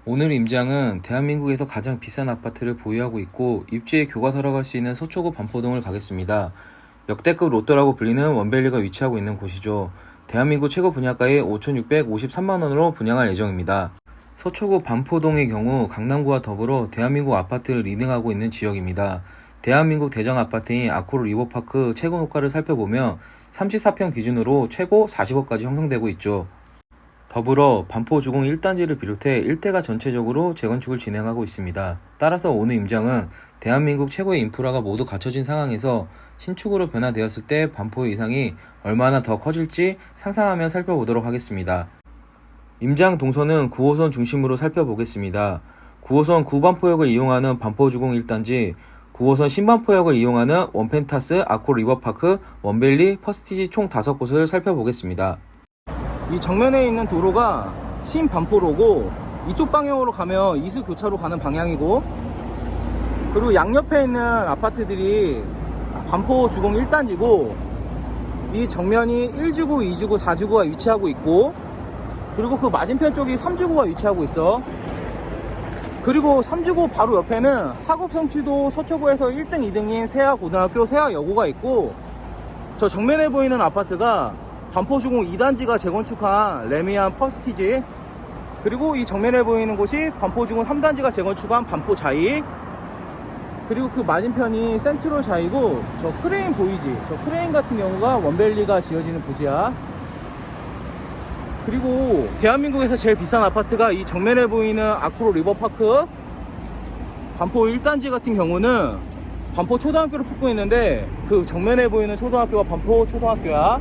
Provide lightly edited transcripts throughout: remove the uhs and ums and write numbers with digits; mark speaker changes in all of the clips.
Speaker 1: 오늘 임장은 대한민국에서 가장 비싼 아파트를 보유하고 있고 입주의 교과서라고 할 수 있는 서초구 반포동을 가겠습니다. 역대급 로또라고 불리는 원밸리가 위치하고 있는 곳이죠. 대한민국 최고 분양가의 5,653만원으로 분양할 예정입니다. 서초구 반포동의 경우 강남구와 더불어 대한민국 아파트를 리딩하고 있는 지역입니다. 대한민국 대장 아파트인 아코르 리버파크 최고 호가를 살펴보면 34평 기준으로 최고 40억까지 형성되고 있죠. 더불어 반포주공 1단지를 비롯해 일대가 전체적으로 재건축을 진행하고 있습니다. 따라서 오늘 임장은 대한민국 최고의 인프라가 모두 갖춰진 상황에서 신축으로 변화되었을 때 반포의 이상이 얼마나 더 커질지 상상하며 살펴보도록 하겠습니다. 임장 동선은 9호선 중심으로 살펴보겠습니다. 9호선 구반포역을 이용하는 반포주공 1단지, 9호선 신반포역을 이용하는 원펜타스, 아코르 리버파크, 원밸리, 퍼스티지 총 5곳을 살펴보겠습니다. 이 정면에 있는 도로가 신반포로고 이쪽 방향으로 가면 이수교차로 가는 방향이고, 그리고 양옆에 있는 아파트들이 반포주공 1단지고 이 정면이 1주구, 2주구, 4주구가 위치하고 있고, 그리고 그 맞은편 쪽이 3주구가 위치하고 있어. 그리고 3주구 바로 옆에는 학업성취도 서초구에서 1등, 2등인 세아고등학교, 세아여고가 있고, 저 정면에 보이는 아파트가 반포주공 2단지가 재건축한 레미안 퍼스티지, 그리고 이 정면에 보이는 곳이 반포주공 3단지가 재건축한 반포자이, 그리고 그 맞은편이 센트럴 자이고, 저 크레인 보이지? 저 크레인 같은 경우가 원밸리가 지어지는 부지야. 그리고 대한민국에서 제일 비싼 아파트가 이 정면에 보이는 아코르 리버파크 반포 1단지 같은 경우는 반포 초등학교를 품고 있는데, 그 정면에 보이는 초등학교가 반포 초등학교야.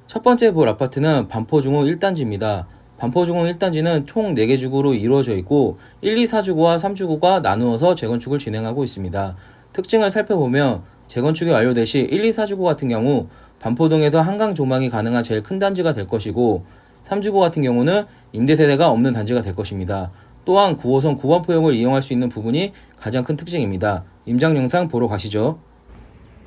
Speaker 1: 첫 번째 볼 아파트는 반포중호 1단지입니다. 반포중호 1단지는 총 4개 주구로 이루어져 있고 1, 2, 4주구와 3주구가 나누어서 재건축을 진행하고 있습니다. 특징을 살펴보면 재건축이 완료될 시 1, 2, 4주구 같은 경우 반포동에서 한강 조망이 가능한 제일 큰 단지가 될 것이고, 3주구 같은 경우는 임대세대가 없는 단지가 될 것입니다. 또한 9호선 구반포역을 이용할 수 있는 부분이 가장 큰 특징입니다. 임장 영상 보러 가시죠.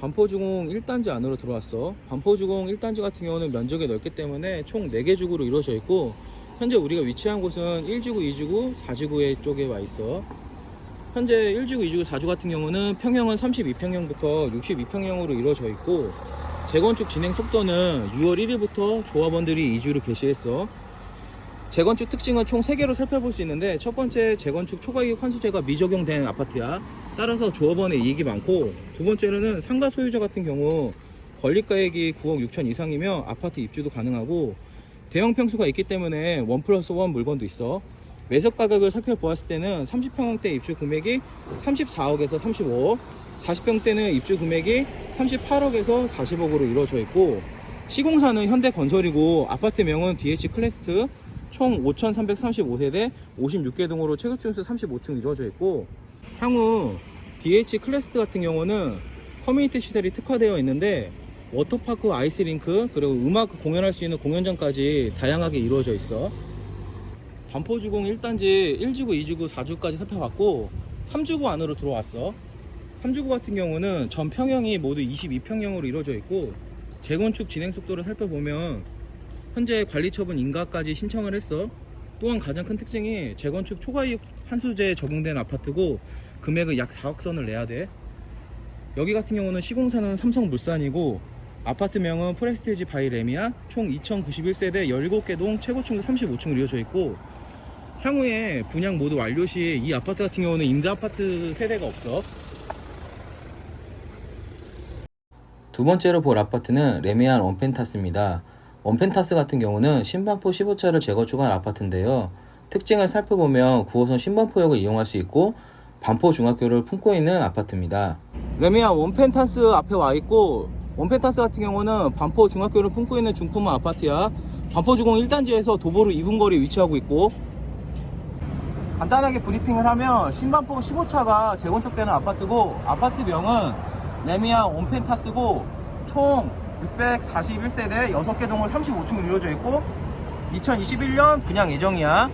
Speaker 1: 반포주공 1단지 안으로 들어왔어. 반포주공 1단지 같은 경우는 면적이 넓기 때문에 총 4개 주구로 이루어져 있고, 현재 우리가 위치한 곳은 1주구, 2주구, 4주구의 쪽에 와 있어. 현재 1주구, 2주구, 4주 같은 경우는 평형은 32평형부터 62평형으로 이루어져 있고, 재건축 진행 속도는 6월 1일부터 조합원들이 이주를 개시했어. 재건축 특징은 총 3개로 살펴볼 수 있는데, 첫 번째 재건축 초과이익 환수제가 미적용된 아파트야. 따라서 조합원의 이익이 많고, 두 번째로는 상가 소유자 같은 경우 권리가액이 9억 6천 이상이며 아파트 입주도 가능하고, 대형 평수가 있기 때문에 1+1 물건도 있어. 매석 가격을 살펴보았을 때는 30평대 입주 금액이 34억에서 35억, 40평대는 입주 금액이 38억에서 40억으로 이루어져 있고, 시공사는 현대건설이고 아파트명은 DH 클래스트, 총 5,335세대 56개 동으로 체급준수 35층 이루어져 있고, 향후 DH 클래스트 같은 경우는 커뮤니티 시설이 특화되어 있는데 워터파크, 아이스링크, 그리고 음악 공연할 수 있는 공연장까지 다양하게 이루어져 있어. 반포주공 1단지 1주구, 2주구, 4주까지 살펴봤고, 3주구 안으로 들어왔어. 3주구 같은 경우는 전 평형이 모두 22평형으로 이루어져 있고, 재건축 진행 속도를 살펴보면 현재 관리처분 인가까지 신청을 했어. 또한 가장 큰 특징이 재건축 초과이익 환수제에 적용된 아파트고, 금액은 약 4억 선을 내야 돼. 여기 같은 경우는 시공사는 삼성물산이고, 아파트명은 프레스티지 바이 레미안, 총 2091세대 17개 동 최고층도 35층으로 이루어져 있고, 향후에 분양 모두 완료 시 이 아파트 같은 경우는 임대 아파트 세대가 없어. 두 번째로 볼 아파트는 레미안 원펜타스입니다. 원펜타스 같은 경우는 신반포 15차를 재건축한 아파트인데요. 특징을 살펴보면 9호선 신반포역을 이용할 수 있고 반포 중학교를 품고 있는 아파트입니다. 레미안 원펜타스 앞에 와 있고, 원펜타스 같은 경우는 반포 중학교를 품고 있는 중품은 아파트야. 반포주공 1단지에서 도보로 2분 거리에 위치하고 있고, 간단하게 브리핑을 하면 신반포 15차가 재건축되는 아파트고, 아파트명은 레미안 원펜타스고, 총 641세대 6개 동을 35층으로 이루어져 있고 2021년 분양 예정이야.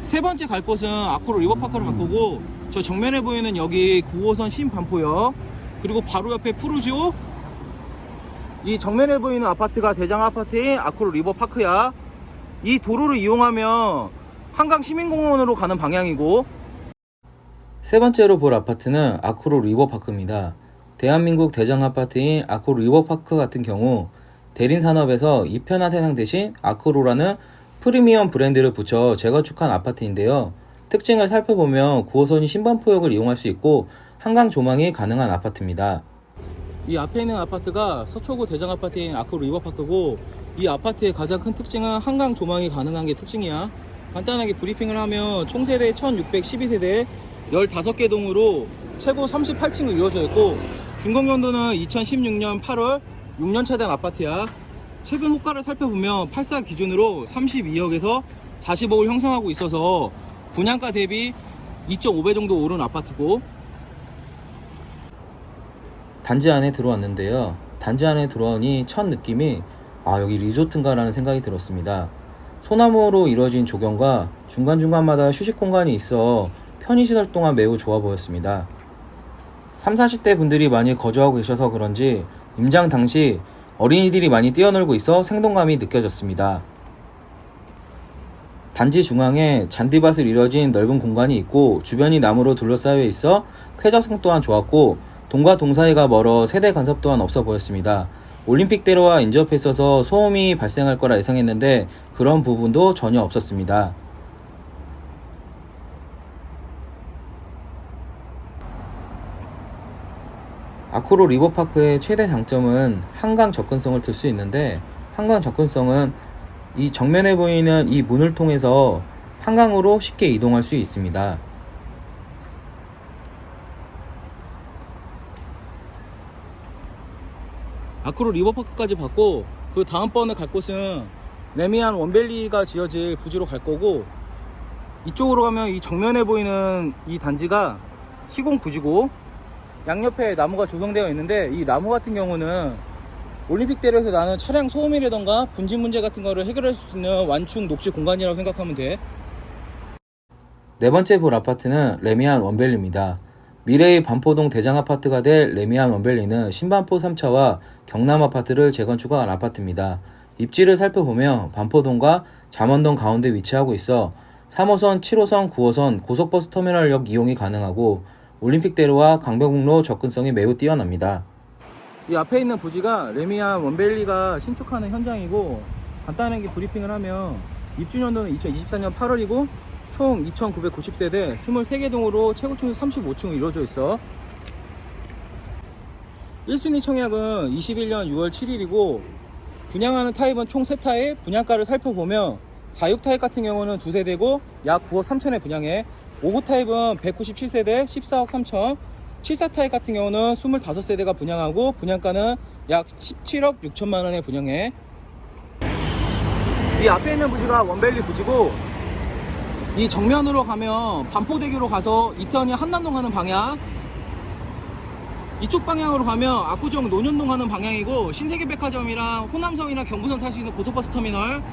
Speaker 1: 세 번째 갈 곳은 아코르 리버파크를 갈 거고, 저 정면에 보이는 여기 9호선 신반포역, 그리고 바로 옆에 푸르지오, 이 정면에 보이는 아파트가 대장 아파트인 아코르 리버파크야. 이 도로를 이용하면 한강 시민공원으로 가는 방향이고, 세 번째로 볼 아파트는 아코르 리버파크입니다. 대한민국 대장 아파트인 아코르 리버파크 같은 경우 대림산업에서 이편한 세상 대신 아코르라는 프리미엄 브랜드를 붙여 재건축한 아파트인데요. 특징을 살펴보면 9호선이 신반포역을 이용할 수 있고 한강 조망이 가능한 아파트입니다. 이 앞에 있는 아파트가 서초구 대장 아파트인 아코르 리버파크고, 이 아파트의 가장 큰 특징은 한강 조망이 가능한 게 특징이야. 간단하게 브리핑을 하면 총세대 1612세대 15개 동으로 최고 38층을 이루어져 있고, 준공연도는 2016년 8월 6년차 된 아파트야. 최근 호가를 살펴보면 84 기준으로 32억에서 40억을 형성하고 있어서 분양가 대비 2.5배 정도 오른 아파트고, 단지 안에 들어왔는데요. 단지 안에 들어오니 첫 느낌이 여기 리조트인가 라는 생각이 들었습니다. 소나무로 이루어진 조경과 중간중간마다 휴식 공간이 있어 편의시설 동안 매우 좋아 보였습니다. 30, 40대 분들이 많이 거주하고 계셔서 그런지 임장 당시 어린이들이 많이 뛰어놀고 있어 생동감이 느껴졌습니다. 단지 중앙에 잔디밭을 이루어진 넓은 공간이 있고 주변이 나무로 둘러싸여 있어 쾌적성 또한 좋았고, 동과 동 사이가 멀어 세대 간섭 또한 없어 보였습니다. 올림픽대로와 인접해 있어서 소음이 발생할 거라 예상했는데 그런 부분도 전혀 없었습니다. 아코르 리버파크의 최대 장점은 한강 접근성을 들 수 있는데, 한강 접근성은 이 정면에 보이는 이 문을 통해서 한강으로 쉽게 이동할 수 있습니다. 아코르 리버파크까지 봤고, 그 다음번에 갈 곳은 레미안 원밸리가 지어질 부지로 갈 거고, 이쪽으로 가면 이 정면에 보이는 이 단지가 시공 부지고, 양옆에 나무가 조성되어 있는데 이 나무 같은 경우는 올림픽대로에서 나는 차량 소음이라던가 분진 문제 같은 거를 해결할 수 있는 완충 녹지 공간이라고 생각하면 돼. 네 번째 볼 아파트는 레미안 원밸리입니다. 미래의 반포동 대장 아파트가 될 레미안 원밸리는 신반포 3차와 경남 아파트를 재건축한 아파트입니다. 입지를 살펴보면 반포동과 잠원동 가운데 위치하고 있어 3호선, 7호선, 9호선 고속버스 터미널역 이용이 가능하고 올림픽대로와 강변북로 접근성이 매우 뛰어납니다. 이 앞에 있는 부지가 레미안 원밸리가 신축하는 현장이고, 간단하게 브리핑을 하면 입주연도는 2024년 8월이고 총 2990세대 23개 동으로 최고층 35층을 이루어져 있어. 1순위 청약은 21년 6월 7일이고 분양하는 타입은 총 3타입. 분양가를 살펴보면 46 타입 같은 경우는 2세대고 약 9억 3천에 분양해. 59 타입은 197세대 14억 3천, 74 타입 같은 경우는 25세대가 분양하고 분양가는 약 17억 6천만 원에 분양해. 이 앞에 있는 부지가 원밸리 부지고, 이 정면으로 가면 반포대교로 가서 이태원이 한남동 가는 방향, 이쪽 방향으로 가면 압구정 논현동 가는 방향이고, 신세계백화점이랑 호남선이나 경부선 탈 수 있는 고속버스 터미널,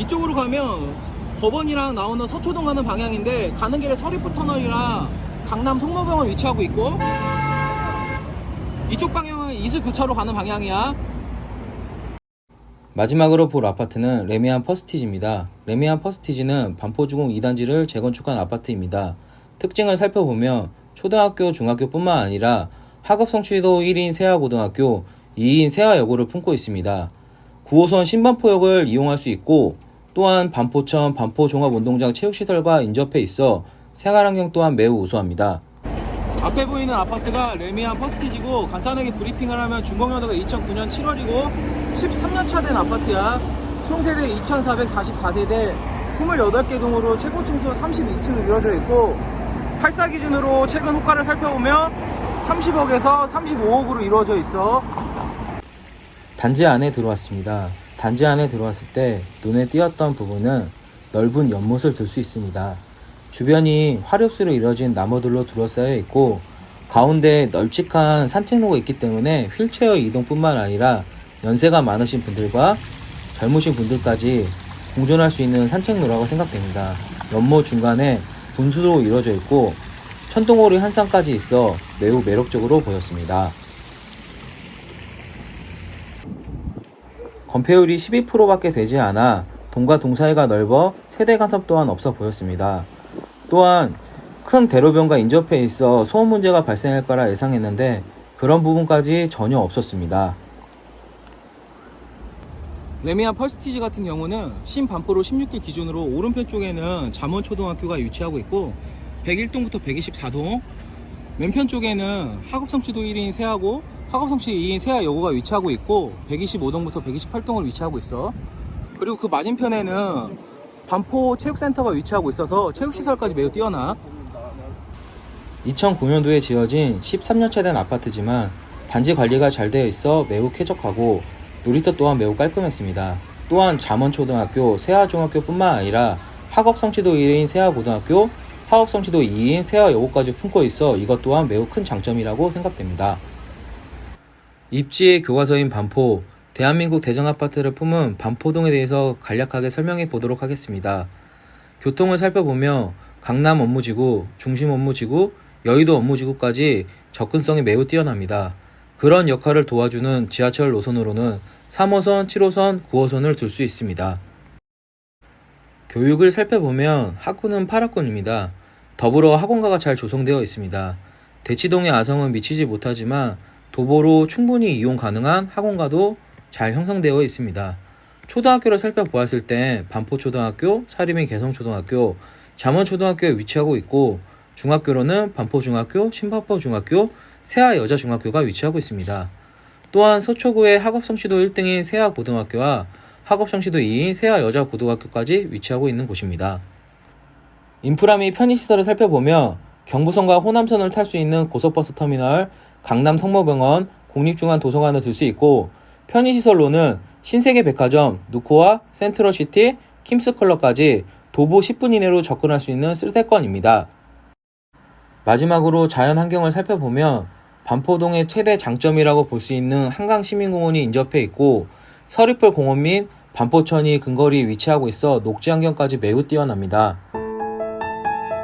Speaker 1: 이쪽으로 가면 법원이랑 나오는 서초동 가는 방향인데 가는 길에 서리포 터널이랑 강남 성모병원 위치하고 있고, 이쪽 방향은 이수교차로 가는 방향이야. 마지막으로 볼 아파트는 레미안 퍼스티지입니다. 레미안 퍼스티지는 반포주공 2단지를 재건축한 아파트입니다. 특징을 살펴보면 초등학교, 중학교뿐만 아니라 학업 성취도 1인 세아고등학교, 2인 세아여고를 품고 있습니다. 9호선 신반포역을 이용할 수 있고, 또한 반포천 반포종합운동장 체육시설과 인접해 있어 생활환경 또한 매우 우수합니다. 앞에 보이는 아파트가 레미안 퍼스티지고, 간단하게 브리핑을 하면 준공연도가 2009년 7월이고 13년차 된 아파트야. 총세대 2444세대 28개 동으로 최고층수 32층을 이루어져 있고, 84 기준으로 최근 호가를 살펴보면 30억에서 35억으로 이루어져 있어. 단지 안에 들어왔습니다. 단지 안에 들어왔을 때 눈에 띄었던 부분은 넓은 연못을 들 수 있습니다. 주변이 화렵수로 이루어진 나무들로 둘러싸여 있고 가운데 널찍한 산책로가 있기 때문에 휠체어 이동뿐만 아니라 연세가 많으신 분들과 젊으신 분들까지 공존할 수 있는 산책로라고 생각됩니다. 연못 중간에 분수로 이루어져 있고 천둥오리 한 쌍까지 있어 매우 매력적으로 보였습니다. 건폐율이 12%밖에 되지 않아 동과 동 사이가 넓어 세대 간섭 또한 없어 보였습니다. 또한 큰 대로변과 인접해 있어 소음 문제가 발생할 거라 예상했는데 그런 부분까지 전혀 없었습니다. 레미안 펄스티지 같은 경우는 신반포로 16길 기준으로 오른편 쪽에는 잠원초등학교가 위치하고 있고 101동부터 124동, 왼편 쪽에는 하급성취도 1인 세하고 하급성취 2인 세하여고가 위치하고 있고 125동부터 128동을 위치하고 있어. 그리고 그 맞은편에는 반포 체육센터가 위치하고 있어서 체육시설까지 매우 뛰어나. 2009년도에 지어진 13년차 된 아파트지만 단지 관리가 잘 되어 있어 매우 쾌적하고 놀이터 또한 매우 깔끔했습니다. 또한 잠원초등학교, 세하중학교뿐만 아니라 학업성취도 1인 세하고등학교, 학업성취도 2인 세하여고까지 품고 있어 이것 또한 매우 큰 장점이라고 생각됩니다. 입지의 교과서인 반포, 대한민국 대정아파트를 품은 반포동에 대해서 간략하게 설명해 보도록 하겠습니다. 교통을 살펴보며 강남 업무지구, 중심 업무지구, 여의도 업무지구까지 접근성이 매우 뛰어납니다. 그런 역할을 도와주는 지하철 노선으로는 3호선, 7호선, 9호선을 둘 수 있습니다. 교육을 살펴보면 학군은 8학군입니다. 더불어 학원가가 잘 조성되어 있습니다. 대치동의 아성은 미치지 못하지만 도보로 충분히 이용 가능한 학원가도 잘 형성되어 있습니다. 초등학교를 살펴보았을 때 반포초등학교, 사리미 개성초등학교, 잠원초등학교에 위치하고 있고 중학교로는 반포중학교, 신반포중학교, 세하여자중학교가 위치하고 있습니다. 또한 서초구에 학업성취도 1등인 세하고등학교와 학업성취도 2인 세하여자고등학교까지 위치하고 있는 곳입니다. 인프라 및 편의시설을 살펴보며 경부선과 호남선을 탈 수 있는 고속버스 터미널, 강남 성모병원, 국립중앙도서관을 들 수 있고 편의시설로는 신세계백화점, 누코아, 센트럴시티, 킴스클럽까지 도보 10분 이내로 접근할 수 있는 쓸데권입니다. 마지막으로 자연환경을 살펴보면 반포동의 최대 장점이라고 볼 수 있는 한강시민공원이 인접해 있고 서리풀 공원 및 반포천이 근거리에 위치하고 있어 녹지환경까지 매우 뛰어납니다.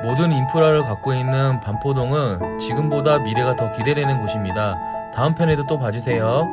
Speaker 1: 모든 인프라를 갖고 있는 반포동은 지금보다 미래가 더 기대되는 곳입니다. 다음 편에도 또 봐주세요.